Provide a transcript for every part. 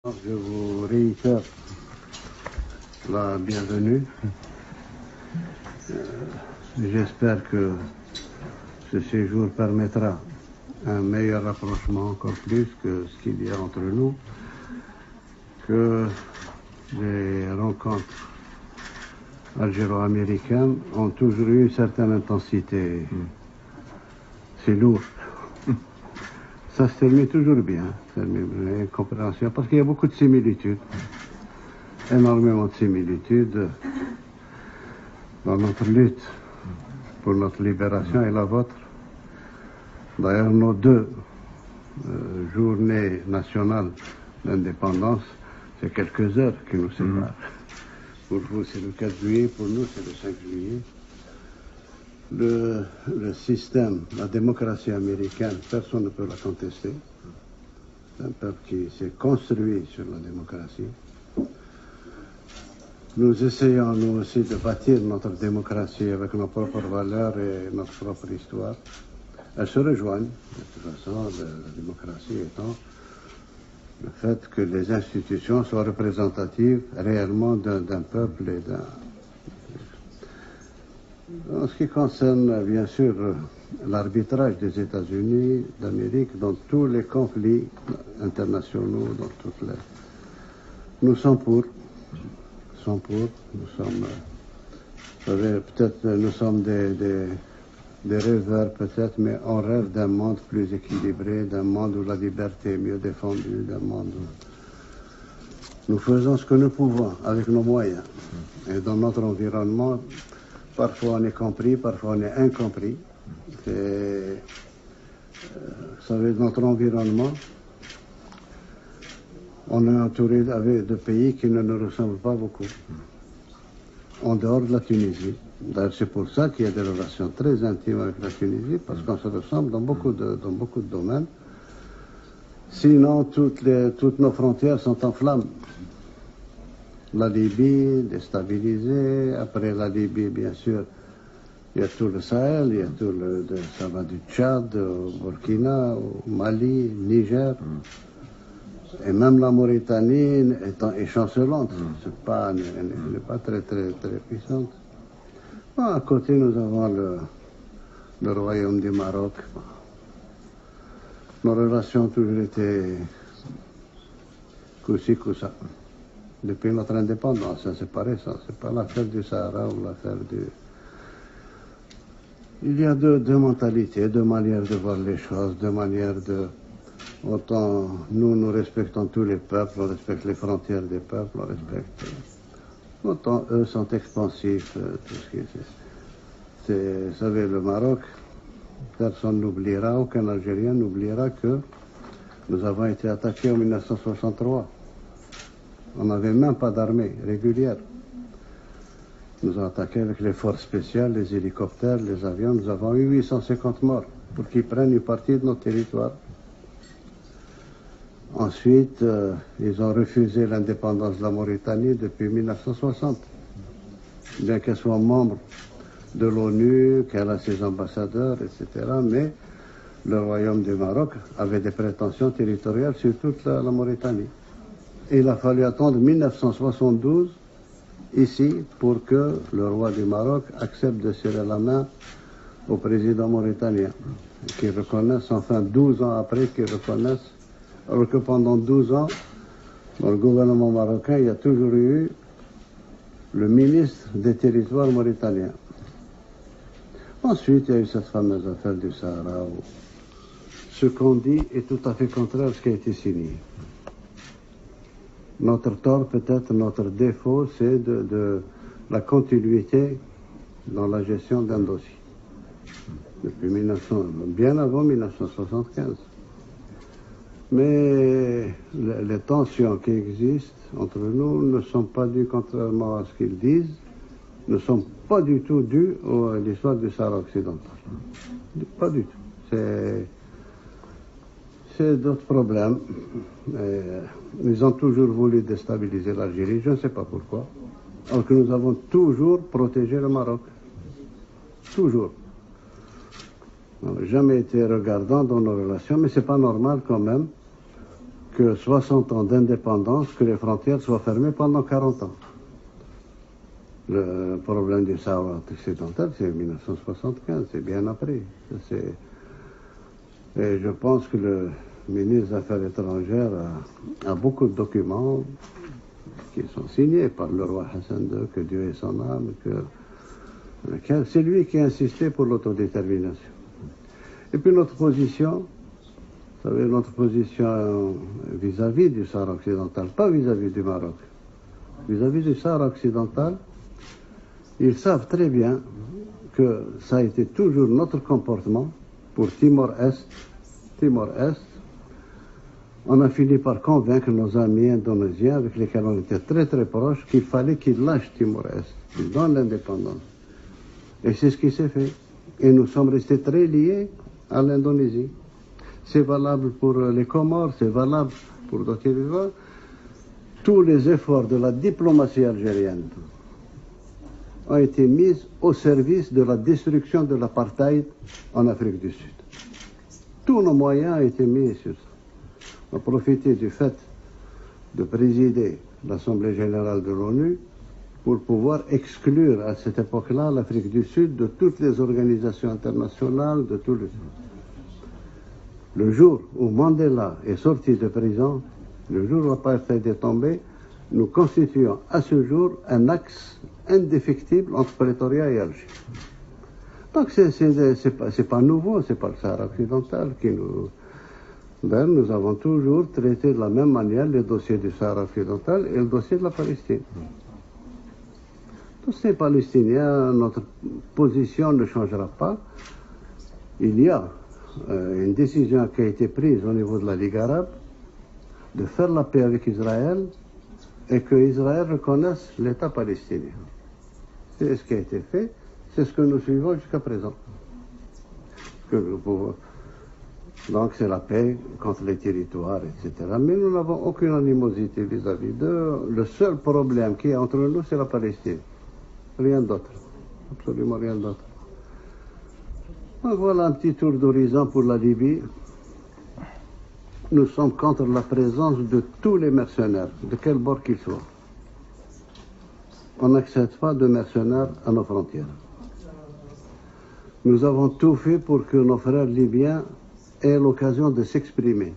Je vous réitère la bienvenue. J'espère que ce séjour permettra un meilleur rapprochement, encore plus que ce qu'il y a entre nous, que les rencontres algéro-américaines ont toujours eu une certaine intensité. C'est lourd. Ça se termine toujours bien, une compréhension, parce qu'il y a beaucoup de similitudes, énormément de similitudes dans notre lutte pour notre libération et la vôtre. D'ailleurs, nos deux journées nationales d'indépendance, c'est quelques heures qui nous séparent. Pour vous, c'est le 4 juillet, pour nous, c'est le 5 juillet. Le système, la démocratie américaine, personne ne peut la contester. C'est un peuple qui s'est construit sur la démocratie. Nous essayons, nous aussi, de bâtir notre démocratie avec nos propres valeurs et notre propre histoire. Elles se rejoignent. De toute façon, la démocratie étant le fait que les institutions soient représentatives réellement d'un peuple et d'un... En ce qui concerne, bien sûr, l'arbitrage des États-Unis d'Amérique dans tous les conflits internationaux, dans toutes les... Nous sommes pour. Nous sommes, vous savez, peut-être nous sommes des rêveurs, peut-être, mais on rêve d'un monde plus équilibré, d'un monde où la liberté est mieux défendue, d'un monde où nous faisons ce que nous pouvons avec nos moyens. Et dans notre environnement, parfois on est compris, parfois on est incompris. Vous savez, notre environnement, on est entouré de pays qui ne nous ressemblent pas beaucoup, en dehors de la Tunisie. D'ailleurs, c'est pour ça qu'il y a des relations très intimes avec la Tunisie, parce qu'on se ressemble dans beaucoup de domaines. Sinon, toutes nos frontières sont en flammes. La Libye, déstabilisée. Après la Libye, bien sûr, il y a tout le Sahel, il y a tout ça va du Tchad au Burkina, au Mali, Niger. Et même la Mauritanie est chancelante. Elle n'est pas très puissante. Bon, à côté, nous avons le royaume du Maroc. Nos relations ont toujours été coup-ci, coup-ça. Depuis notre indépendance, ça c'est pas récent. C'est pas l'affaire du Sahara ou l'affaire du... Il y a deux mentalités, deux manières de voir les choses, deux manières de... Autant nous respectons tous les peuples, on respecte les frontières des peuples, on respecte... Autant eux sont expansifs, tout ce qui est... Vous savez, le Maroc, personne n'oubliera, aucun Algérien n'oubliera que nous avons été attaqués en 1963. On n'avait même pas d'armée régulière. Nous avons attaqué avec les forces spéciales, les hélicoptères, les avions. Nous avons eu 850 morts pour qu'ils prennent une partie de notre territoire. Ensuite, ils ont refusé l'indépendance de la Mauritanie depuis 1960. Bien qu'elle soit membre de l'ONU, qu'elle a ses ambassadeurs, etc. Mais le royaume du Maroc avait des prétentions territoriales sur toute la Mauritanie. Et il a fallu attendre 1972, ici, pour que le roi du Maroc accepte de serrer la main au président mauritanien. Qu'il reconnaisse, enfin 12 ans après, qu'il reconnaisse, alors que pendant 12 ans, dans le gouvernement marocain, il y a toujours eu le ministre des territoires mauritaniens. Ensuite, il y a eu cette fameuse affaire du Sahara, où ce qu'on dit est tout à fait contraire à ce qui a été signé. Notre tort, peut-être notre défaut, c'est de la continuité dans la gestion d'un dossier. Depuis bien avant 1975. Mais les tensions qui existent entre nous ne sont pas dues, contrairement à ce qu'ils disent, ne sont pas du tout dues à l'histoire du Sahara occidental. Pas du tout. C'est d'autres problèmes. Ils ont toujours voulu déstabiliser l'Algérie, je ne sais pas pourquoi. Alors que nous avons toujours protégé le Maroc. Toujours. On n'a jamais été regardant dans nos relations, mais c'est pas normal quand même que 60 ans d'indépendance, que les frontières soient fermées pendant 40 ans. Le problème du Sahara occidental, c'est 1975, c'est bien après. Et je pense que le ministre des Affaires étrangères a beaucoup de documents qui sont signés par le roi Hassan II, que Dieu ait son âme, c'est lui qui a insisté pour l'autodétermination. Et puis notre position, vous savez, notre position vis-à-vis du Sahara occidental, pas vis-à-vis du Maroc, vis-à-vis du Sahara occidental, ils savent très bien que ça a été toujours notre comportement pour Timor-Est. Timor-Est, on a fini par convaincre nos amis indonésiens avec lesquels on était très très proches qu'il fallait qu'ils lâchent Timor-Est, qu'ils donnent l'indépendance. Et c'est ce qui s'est fait. Et nous sommes restés très liés à l'Indonésie. C'est valable pour les Comores, c'est valable pour d'autres territoires. Tous les efforts de la diplomatie algérienne ont été mis au service de la destruction de l'apartheid en Afrique du Sud. Tous nos moyens ont été mis sur ça. On a profité du fait de présider l'Assemblée générale de l'ONU pour pouvoir exclure à cette époque-là l'Afrique du Sud de toutes les organisations internationales, de tout le jour où Mandela est sorti de prison, le jour où l'apartheid est tombé, nous constituons à ce jour un axe indéfectible entre Pretoria et Alger. Donc c'est pas nouveau, c'est pas le Sahara occidental qui nous... Ben, nous avons toujours traité de la même manière les dossiers du Sahara occidental et le dossier de la Palestine. Tous ces Palestiniens, notre position ne changera pas. Il y a une décision qui a été prise au niveau de la Ligue arabe de faire la paix avec Israël et que Israël reconnaisse l'État palestinien. C'est ce qui a été fait, c'est ce que nous suivons jusqu'à présent. Donc c'est la paix contre les territoires, etc. Mais nous n'avons aucune animosité vis-à-vis d'eux. Le seul problème qui est entre nous, c'est la Palestine. Rien d'autre. Absolument rien d'autre. Voilà un petit tour d'horizon pour la Libye. Nous sommes contre la présence de tous les mercenaires, de quel bord qu'ils soient. On n'accepte pas de mercenaires à nos frontières. Nous avons tout fait pour que nos frères libyens aient l'occasion de s'exprimer.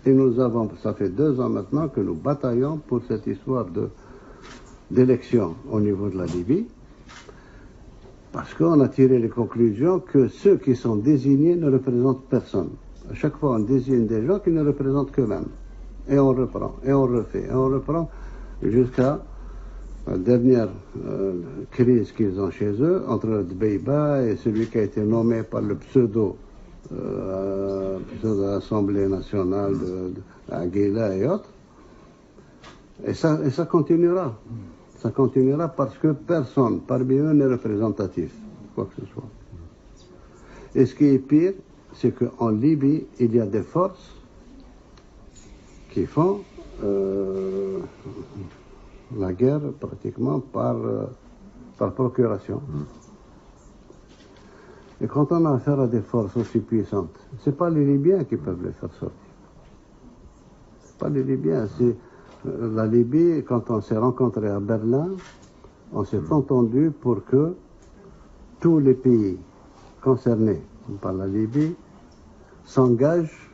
Et nous avons, ça fait 2 ans maintenant que nous bataillons pour cette histoire d'élection au niveau de la Libye, parce qu'on a tiré les conclusions que ceux qui sont désignés ne représentent personne. À chaque fois, on désigne des gens qui ne représentent qu'eux-mêmes. Et on reprend, et on refait, et on reprend jusqu'à la dernière crise qu'ils ont chez eux, entre Dbeiba et celui qui a été nommé par le pseudo-Assemblée nationale d'Aguila et autres. Et ça continuera. Ça continuera parce que personne parmi eux n'est représentatif, quoi que ce soit. Et ce qui est pire, c'est qu'en Libye, il y a des forces qui font la guerre pratiquement par procuration. Et quand on a affaire à des forces aussi puissantes, ce n'est pas les Libyens qui peuvent les faire sortir. Ce n'est pas les Libyens, c'est la Libye. Quand on s'est rencontrés à Berlin, on s'est entendu pour que tous les pays concernés par la Libye s'engagent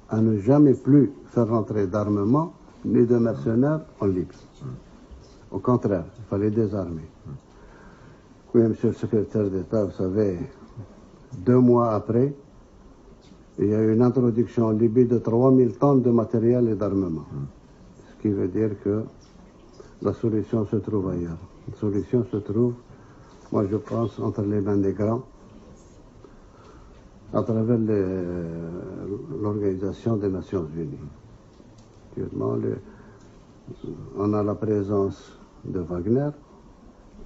à ne jamais plus faire rentrer d'armement ni de mercenaires en Libye. Au contraire, il fallait désarmer. Oui, monsieur le secrétaire d'État, vous savez, 2 mois après, il y a eu une introduction en Libye de 3000 tonnes de matériel et d'armement. Ce qui veut dire que la solution se trouve ailleurs. La solution se trouve, moi je pense, entre les mains des grands, à travers l'Organisation des Nations Unies. Actuellement, on a la présence de Wagner,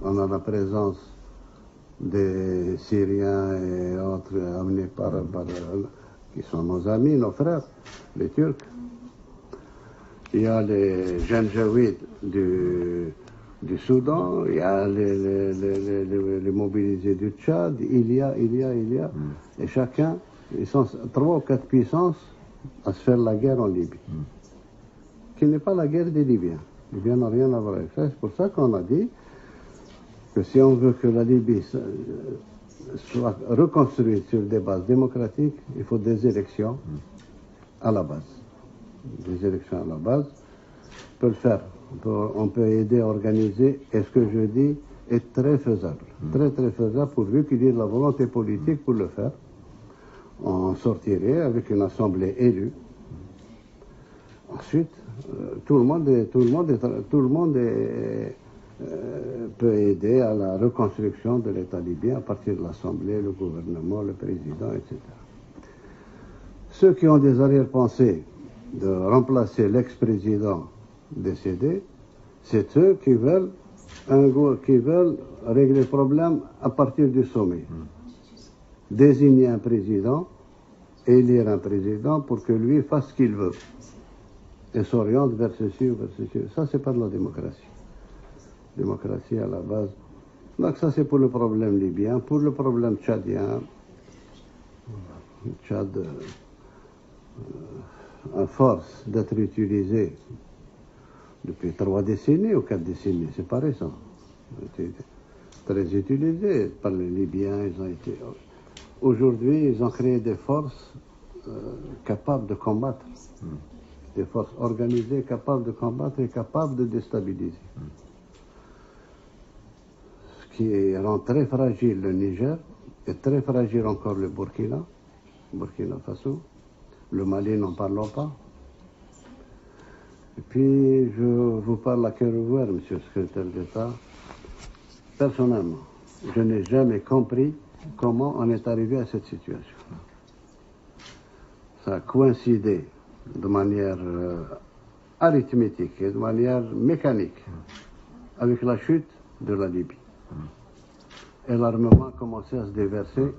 on a la présence des Syriens et autres amenés qui sont nos amis, nos frères, les Turcs. Il y a les Janjaouides du Soudan, il y a les mobilisés du Tchad, il y a. Et chacun, ils sont 3 ou 4 puissances à se faire la guerre en Libye, qui n'est pas la guerre des Libyens. Les Libyens n'ont rien à voir avec ça. C'est pour ça qu'on a dit que si on veut que la Libye soit reconstruite sur des bases démocratiques, il faut des élections à la base. Des élections à la base, on peut le faire. On peut aider à organiser, et ce que je dis est très faisable. Très très faisable, pourvu qu'il y ait de la volonté politique pour le faire. On sortirait avec une assemblée élue. Ensuite, tout le monde peut aider à la reconstruction de l'État libyen à partir de l'Assemblée, le gouvernement, le président, etc. Ceux qui ont des arrière-pensées de remplacer l'ex-président décédé, c'est ceux qui veulent régler le problème à partir du sommet. Désigner un président, élire un président pour que lui fasse ce qu'il veut et s'oriente vers ceci ou vers ceci. Ça, c'est pas de la démocratie. Démocratie à la base. Donc ça, c'est pour le problème libyen. Pour le problème tchadien, le Tchad, à force d'être utilisé depuis 3 décennies ou 4 décennies, c'est pas récent. Très utilisé par les Libyens. Aujourd'hui, ils ont créé des forces capables de combattre. Des forces organisées capables de combattre et capables de déstabiliser. Ce qui rend très fragile le Niger et très fragile encore le Burkina Faso. Le Mali, n'en parlons pas. Et puis, je vous parle à cœur ouvert, monsieur le secrétaire d'État. Personnellement, je n'ai jamais compris comment on est arrivé à cette situation. Ça a coïncidé de manière arithmétique et de manière mécanique avec la chute de la Libye. Et l'armement a commencé à se déverser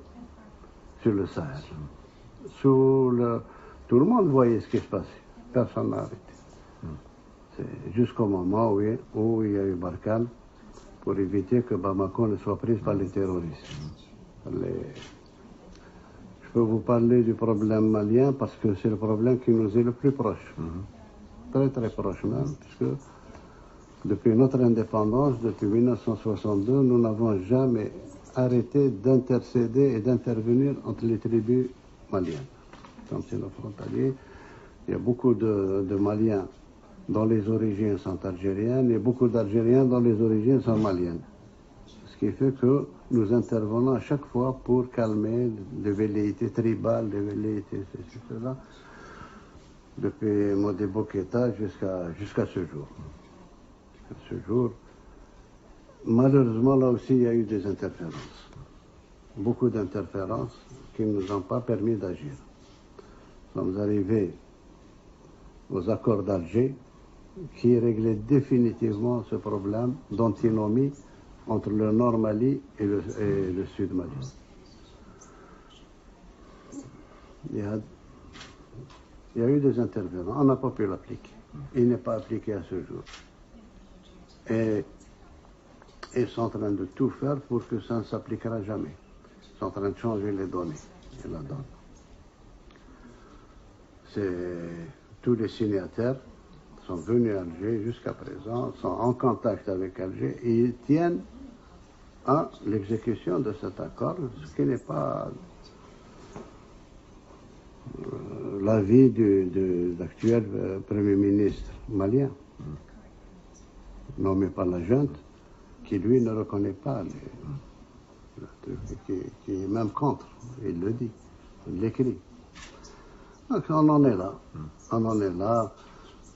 sur le Sahel. Tout le monde voyait ce qui se passait. Personne n'a arrêté. C'est jusqu'au moment où il y a eu Barkhane pour éviter que Bamako ne soit prise par les terroristes. Je peux vous parler du problème malien parce que c'est le problème qui nous est le plus proche. Très très proche même, puisque depuis notre indépendance, depuis 1962, nous n'avons jamais arrêté d'intercéder et d'intervenir entre les tribus maliennes. Comme c'est nos frontaliers, il y a beaucoup de Maliens dont les origines sont algériennes et beaucoup d'Algériens dont les origines sont maliennes. Ce qui fait que nous intervenons à chaque fois pour calmer les velléités tribales, les velléités ceci, cela, depuis Modibo Keïta jusqu'à ce jour. Ce jour, malheureusement, là aussi, il y a eu des interférences. Beaucoup d'interférences qui ne nous ont pas permis d'agir. Nous sommes arrivés aux accords d'Alger qui réglaient définitivement ce problème d'antinomie entre le nord Mali et le sud Mali. Il y a eu des intervenants, on n'a pas pu l'appliquer. Il n'est pas appliqué à ce jour. Et ils sont en train de tout faire pour que ça ne s'appliquera jamais. Ils sont en train de changer les données et la donne. Tous les signataires sont venus à Alger jusqu'à présent, sont en contact avec Alger et ils tiennent à l'exécution de cet accord, ce qui n'est pas l'avis de l'actuel Premier ministre malien, nommé par la junte, qui lui ne reconnaît pas, qui est même contre, il le dit, il l'écrit. Donc on en est là,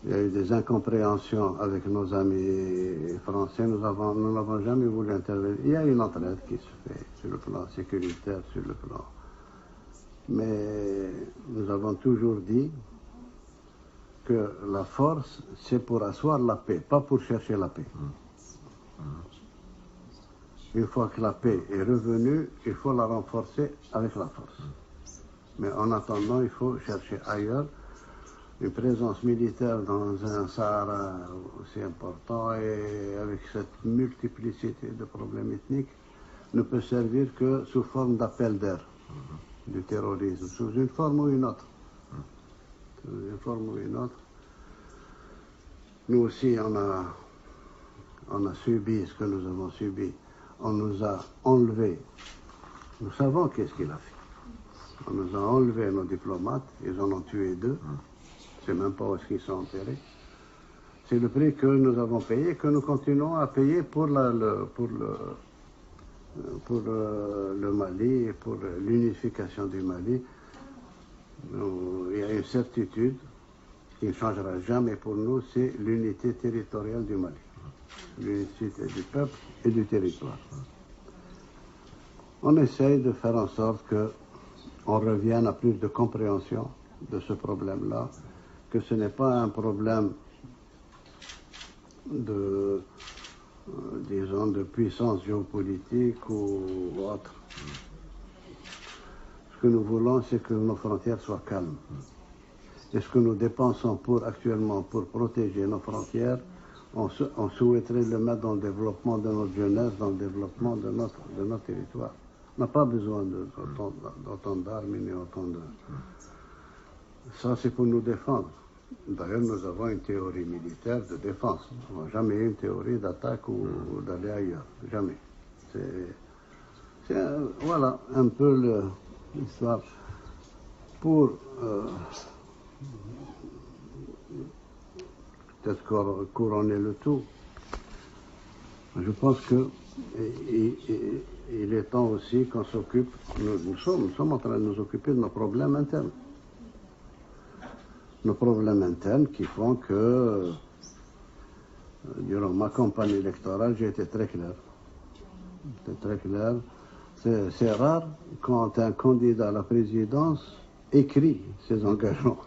Il y a eu des incompréhensions avec nos amis français, nous n'avons jamais voulu intervenir. Il y a une entraide qui se fait sur le plan sécuritaire, sur le plan. Mais nous avons toujours dit que la force, c'est pour asseoir la paix, pas pour chercher la paix. Une fois que la paix est revenue, il faut la renforcer avec la force. Mais en attendant, il faut chercher ailleurs. Une présence militaire dans un Sahara aussi important et avec cette multiplicité de problèmes ethniques ne peut servir que sous forme d'appel d'air du terrorisme, sous une forme ou une autre. sous une forme ou une autre. Nous aussi, on a subi ce que nous avons subi. On nous a enlevé. Nous savons qu'est-ce qu'il a fait. On nous a enlevé nos diplomates. Ils en ont tué 2. Je ne sais même pas où est-ce qu'ils sont enterrés. C'est le prix que nous avons payé, que nous continuons à payer pour le Mali et pour l'unification du Mali. Il y a une certitude qui ne changera jamais pour nous, c'est l'unité territoriale du Mali. L'unité du peuple et du territoire. On essaye de faire en sorte qu'on revienne à plus de compréhension de ce problème-là, que ce n'est pas un problème disons, de puissance géopolitique ou autre. Ce que nous voulons, c'est que nos frontières soient calmes. Et ce que nous dépensons actuellement pour protéger nos frontières, on souhaiterait le mettre dans le développement de notre jeunesse, dans le développement de notre territoire. On n'a pas besoin d'autant d'armes ni autant de... Ça, c'est pour nous défendre. D'ailleurs, nous avons une théorie militaire de défense. On n'a jamais eu une théorie d'attaque ou d'aller ailleurs. Jamais. C'est voilà, un peu l'histoire. Pour peut-être couronner le tout, je pense que il est temps aussi qu'on s'occupe, nous sommes en train de nous occuper de nos problèmes internes. Nos problèmes internes qui font que, durant ma campagne électorale, j'ai été très clair. C'était très clair. C'est rare quand un candidat à la présidence écrit ses engagements.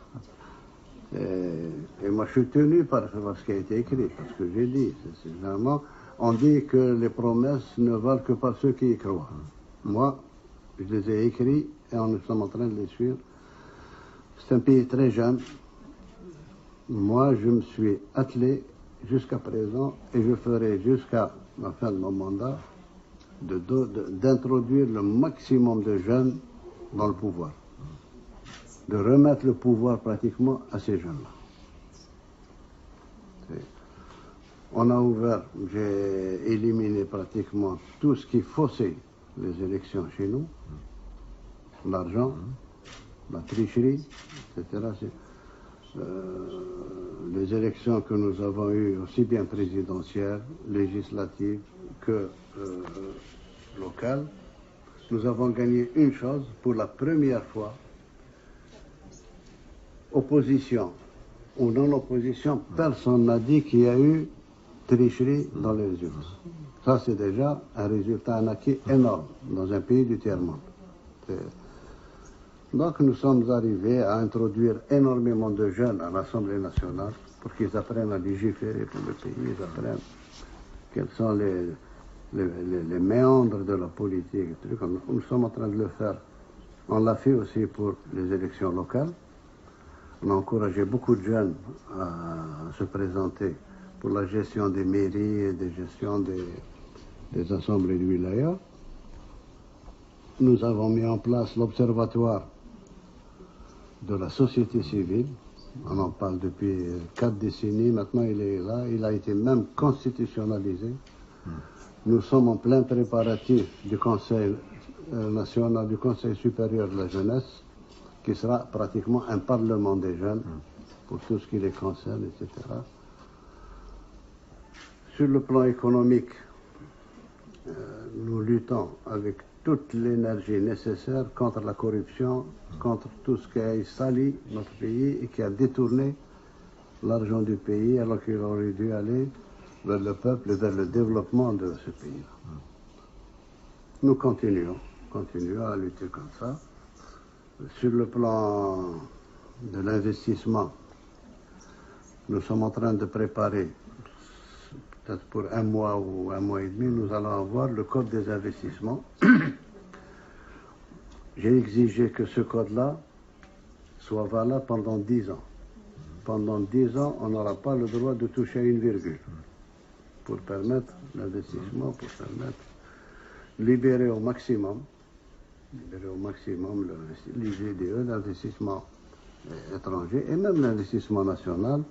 Et moi, je suis tenu par ce qui a été écrit, parce que j'ai dit. C'est généralement, on dit que les promesses ne valent que par ceux qui y croient. Moi, je les ai écrits et nous sommes en train de les suivre. C'est un pays très jeune. Moi, je me suis attelé jusqu'à présent et je ferai jusqu'à la fin de mon mandat d'introduire le maximum de jeunes dans le pouvoir. De remettre le pouvoir pratiquement à ces jeunes-là. On a ouvert, j'ai éliminé pratiquement tout ce qui faussait les élections chez nous, l'argent, la tricherie, etc. Les élections que nous avons eues, aussi bien présidentielles, législatives que locales, nous avons gagné une chose pour la première fois. Opposition ou non-opposition, personne n'a dit qu'il y a eu tricherie dans les résultats. Ça, c'est déjà un résultat, un acquis énorme dans un pays du tiers-monde. Donc, nous sommes arrivés à introduire énormément de jeunes à l'Assemblée nationale pour qu'ils apprennent à légiférer pour le pays, ils apprennent quels sont les méandres de la politique. Nous sommes en train de le faire. On l'a fait aussi pour les élections locales. On a encouragé beaucoup de jeunes à se présenter pour la gestion des mairies et des gestions des assemblées de wilaya. Nous avons mis en place l'observatoire de la société civile. On en parle depuis 4 décennies. Maintenant, il est là. Il a été même constitutionnalisé. Nous sommes en plein préparatif du Conseil national, du Conseil supérieur de la jeunesse, qui sera pratiquement un parlement des jeunes pour tout ce qui les concerne, etc. Sur le plan économique, nous luttons avec toute l'énergie nécessaire contre la corruption, contre tout ce qui a sali notre pays et qui a détourné l'argent du pays alors qu'il aurait dû aller vers le peuple et vers le développement de ce pays-là. Nous continuons à lutter comme ça. Sur le plan de l'investissement, nous sommes en train de préparer, peut-être pour 1 mois ou 1 mois et demi, nous allons avoir le code des investissements. J'ai exigé que ce code-là soit valable pendant 10 ans. Pendant 10 ans, on n'aura pas le droit de toucher à une virgule pour permettre l'investissement, pour permettre libérer au maximum les IDE, l'investissement étranger, et même l'investissement national,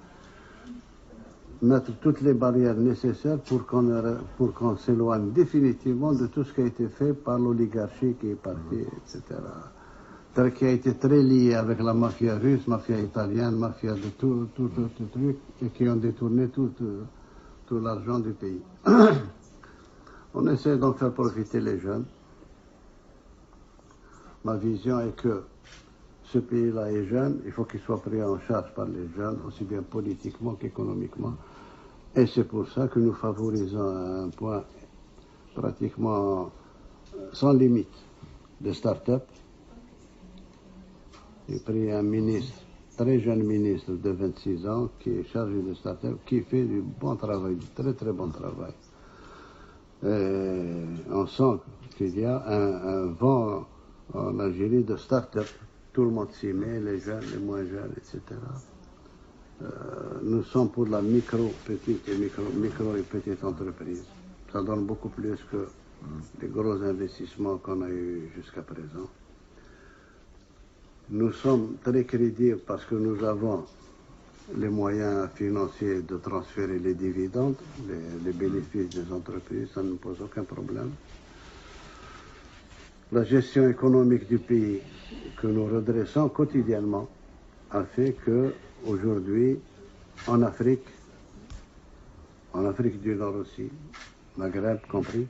mettre toutes les barrières nécessaires pour qu'on s'éloigne définitivement de tout ce qui a été fait par l'oligarchie qui est partie, etc. Qui a été très lié avec la mafia russe, mafia italienne, mafia de tout truc, et qui ont détourné tout l'argent du pays. On essaie d'en faire profiter les jeunes. Ma vision est que ce pays-là est jeune, il faut qu'il soit pris en charge par les jeunes, aussi bien politiquement qu'économiquement. Et c'est pour ça que nous favorisons un point pratiquement sans limite de start-up. J'ai pris un ministre, très jeune ministre de 26 ans, qui est chargé de start-up, qui fait du bon travail, du très très bon travail. Et on sent qu'il y a un vent en Algérie de start-up. Tout le monde s'y met, les jeunes, les moins jeunes, etc. Nous sommes pour la micro et petite entreprise. Ça donne beaucoup plus que les gros investissements qu'on a eus jusqu'à présent. Nous sommes très crédibles parce que nous avons les moyens financiers de transférer les dividendes, les bénéfices des entreprises, ça ne nous pose aucun problème. La gestion économique du pays que nous redressons quotidiennement a fait que aujourd'hui, en Afrique du Nord aussi, Maghreb compris,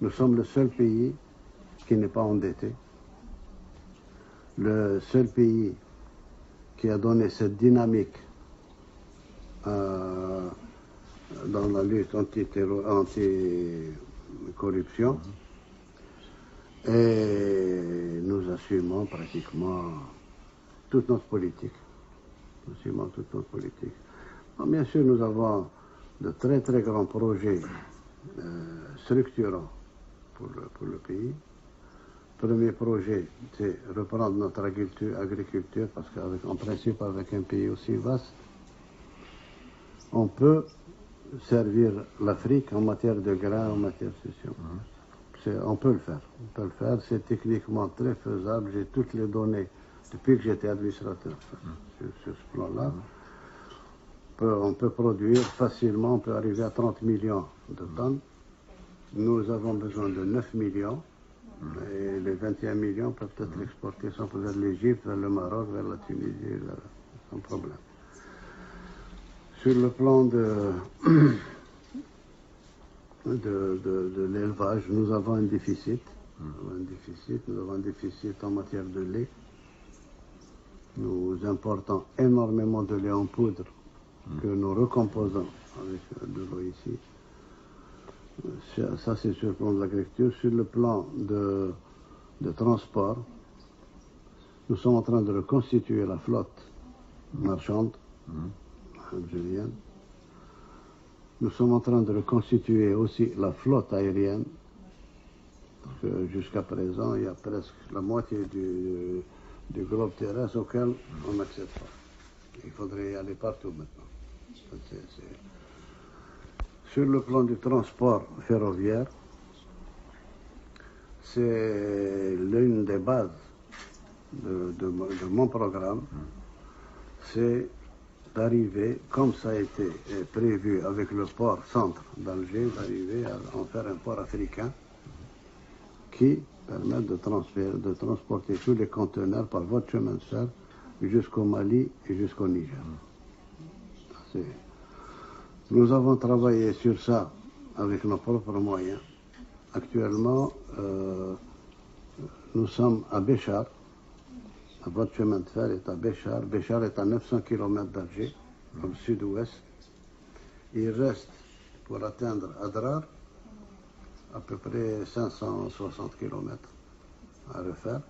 nous sommes le seul pays qui n'est pas endetté, le seul pays qui a donné cette dynamique dans la lutte anti-corruption. Et nous assumons pratiquement toute notre politique. Bon, bien sûr, nous avons de très très grands projets structurants pour le pays. Premier projet, c'est reprendre notre agriculture, parce qu'en principe, avec un pays aussi vaste, on peut servir l'Afrique en matière de grains, en matière de session. On peut le faire, c'est techniquement très faisable. J'ai toutes les données depuis que j'étais administrateur sur ce plan-là. On peut produire facilement, on peut arriver à 30 millions de tonnes. Nous avons besoin de 9 millions et les 21 millions peuvent être exportés vers l'Égypte, vers le Maroc, vers la Tunisie, sans problème. Sur le plan de l'élevage, nous avons un déficit. Nous avons un déficit en matière de lait. Nous importons énormément de lait en poudre que nous recomposons avec de l'eau ici. Ça, c'est sur le plan de l'agriculture. Sur le plan de transport, nous sommes en train de reconstituer la flotte marchande algérienne. Nous sommes en train de reconstituer aussi la flotte aérienne, parce que jusqu'à présent, il y a presque la moitié du globe terrestre auquel on n'accède pas. Il faudrait y aller partout maintenant. Sur le plan du transport ferroviaire, c'est l'une des bases de mon programme, c'est d'arriver, comme ça a été prévu avec le port centre d'Alger, d'arriver à en faire un port africain qui permette de transporter tous les conteneurs par voie de chemin de fer jusqu'au Mali et jusqu'au Niger. Nous avons travaillé sur ça avec nos propres moyens. Actuellement, nous sommes à Béchar. La voie de chemin de fer est à Béchar. Béchar est à 900 km d'Alger, au sud-ouest. Il reste, pour atteindre Adrar, à peu près 560 km à refaire.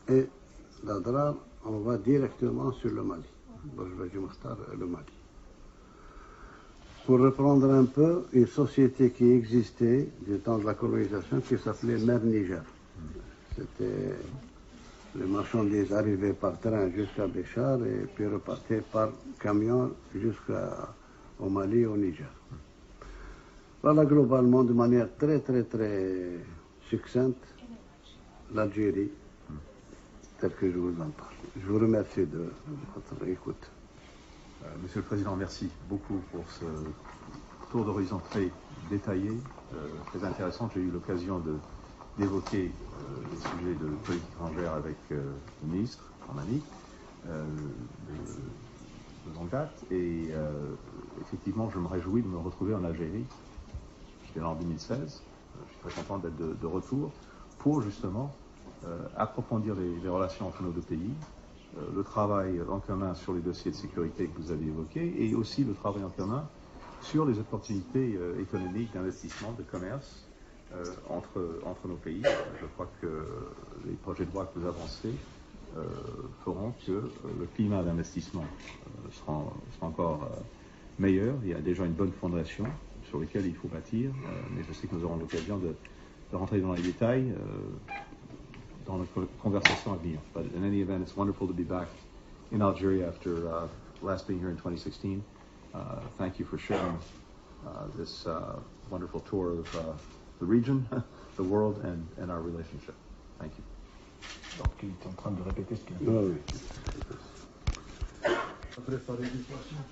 Et d'Adrar, on va directement sur le Mali. Le Mali. Pour reprendre un peu, une société qui existait du temps de la colonisation qui s'appelait Mer Niger. C'était les marchandises arrivaient par train jusqu'à Béchar et puis repartaient par camion jusqu'au Mali et au Niger. Voilà globalement, de manière très très très succincte, l'Algérie tel que je vous en parle. Je vous remercie de votre écoute. Monsieur le Président, merci beaucoup pour ce tour d'horizon très détaillé, très intéressant. J'ai eu l'occasion d'évoquer les sujets de politique étrangère avec le ministre, mon ami, de longue date. Et effectivement, je me réjouis de me retrouver en Algérie. J'étais là en 2016. Je suis très content d'être de retour pour justement approfondir les relations entre nos deux pays, le travail en commun sur les dossiers de sécurité que vous avez évoqués et aussi le travail en commun sur les opportunités économiques, d'investissement, de commerce entre nos pays. Je crois que les projets de loi que vous avancez feront que le climat d'investissement sera encore meilleur. Il y a déjà une bonne fondation sur laquelle il faut bâtir, mais je sais que nous aurons l'occasion de rentrer dans les détails dans notre conversation à venir. But in any event, it's wonderful to be back in Algeria after last being here in 2016. Thank you for sharing this wonderful tour of the region, the world, and our relationship. Thank you. Donc, il est en train de répéter ce qu'il a dit. Oui. Préparer des poissons.